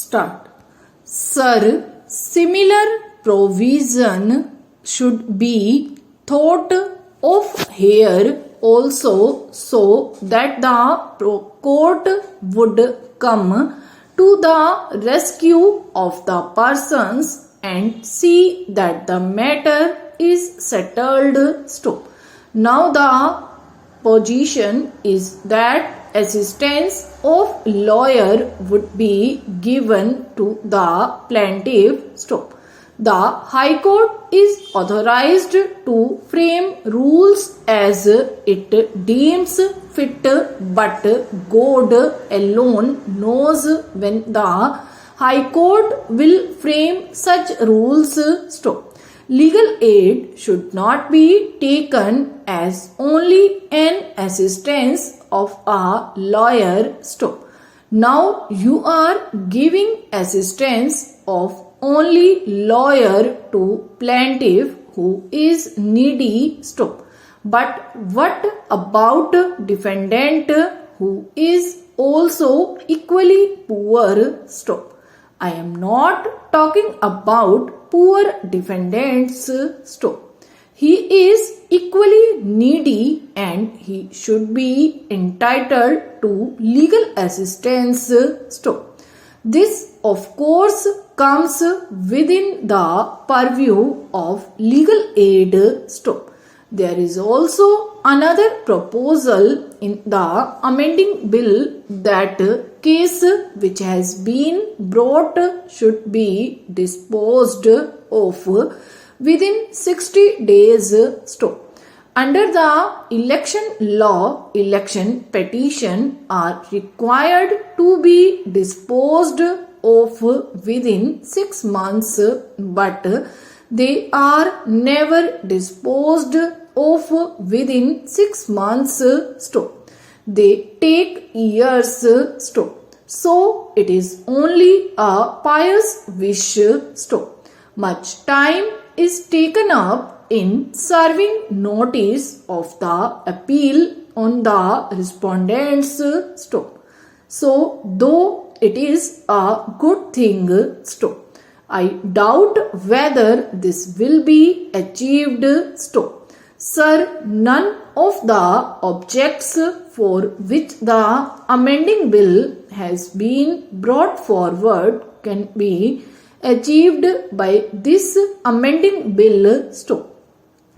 Start. Sir, similar provision should be thought of here also, so that the court would come to the rescue of the persons and see that the matter is settled. Stop. Now the position is that assistance of lawyer would be given to the plaintiff. Stop. The High Court is authorized to frame rules as it deems fit, but God alone knows when the High Court will frame such rules. Stop. Legal aid should not be taken as only an assistance of a lawyer. Stop. Now you are giving assistance of only lawyer to plaintiff who is needy. Stop. But what about defendant who is also equally poor? Stop. I am not talking about poor defendants. Stop. He is equally needy and he should be entitled to legal assistance. Stop. This, of course, comes within the purview of legal aid. Stop. There is also another proposal in the amending bill that case which has been brought should be disposed of within 60 days. Stop. Under the election law, election petitions are required to be disposed of within 6 months, but they are never disposed of within 6 months. Stop. They take years. Stop. So it is only a pious wish. Stop. Much time is taken up in serving notice of the appeal on the respondents. Stop. So though it is a good thing. Stop. I doubt whether this will be achieved. Stop. Sir, none of the objects for which the amending bill has been brought forward can be achieved by this amending bill. Stop.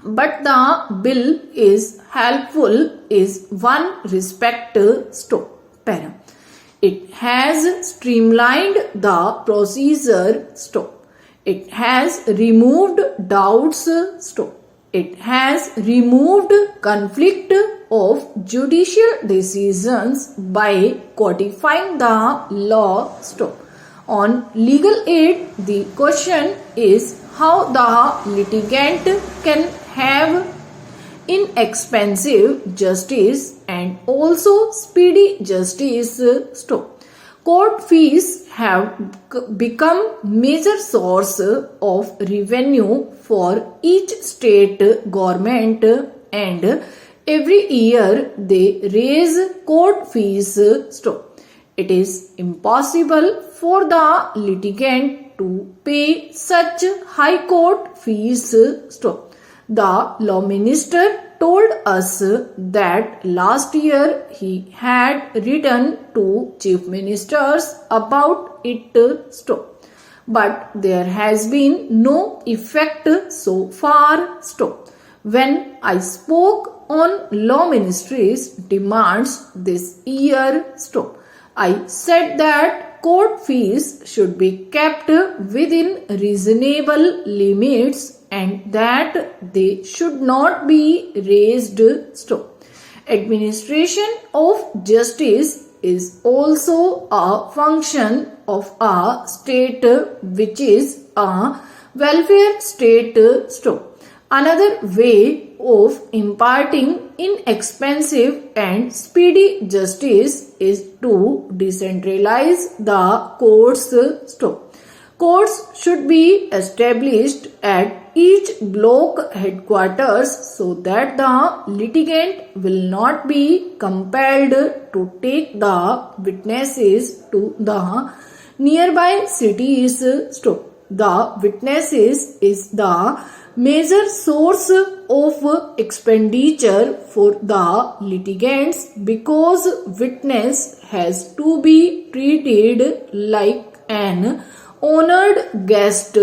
But the bill is helpful is one respect. Stop. Para. It has streamlined the procedure. Stop. It has removed doubts. Stop. It has removed conflict of judicial decisions by codifying the law. Stop. On legal aid, the question is how the litigant can have inexpensive justice and also speedy justice. Stop. Court fees have become major source of revenue for each state government, and every year they raise court fees. Stop. It is impossible for the litigant to pay such high court fees. Stop. The law minister told us that last year he had written to chief ministers about it. Stop. But there has been no effect so far. Stop. When I spoke on law ministry's demands this year, stop, I said that court fees should be kept within reasonable limits and that they should not be raised. Stop. Administration of justice is also a function of a state which is a welfare state. Stop. Another way of imparting inexpensive and speedy justice is to decentralize the courts. Stop. Courts should be established at each block headquarters so that the litigant will not be compelled to take the witnesses to the nearby cities. The witnesses is the major source of expenditure for the litigants because witness has to be treated like an honored guest.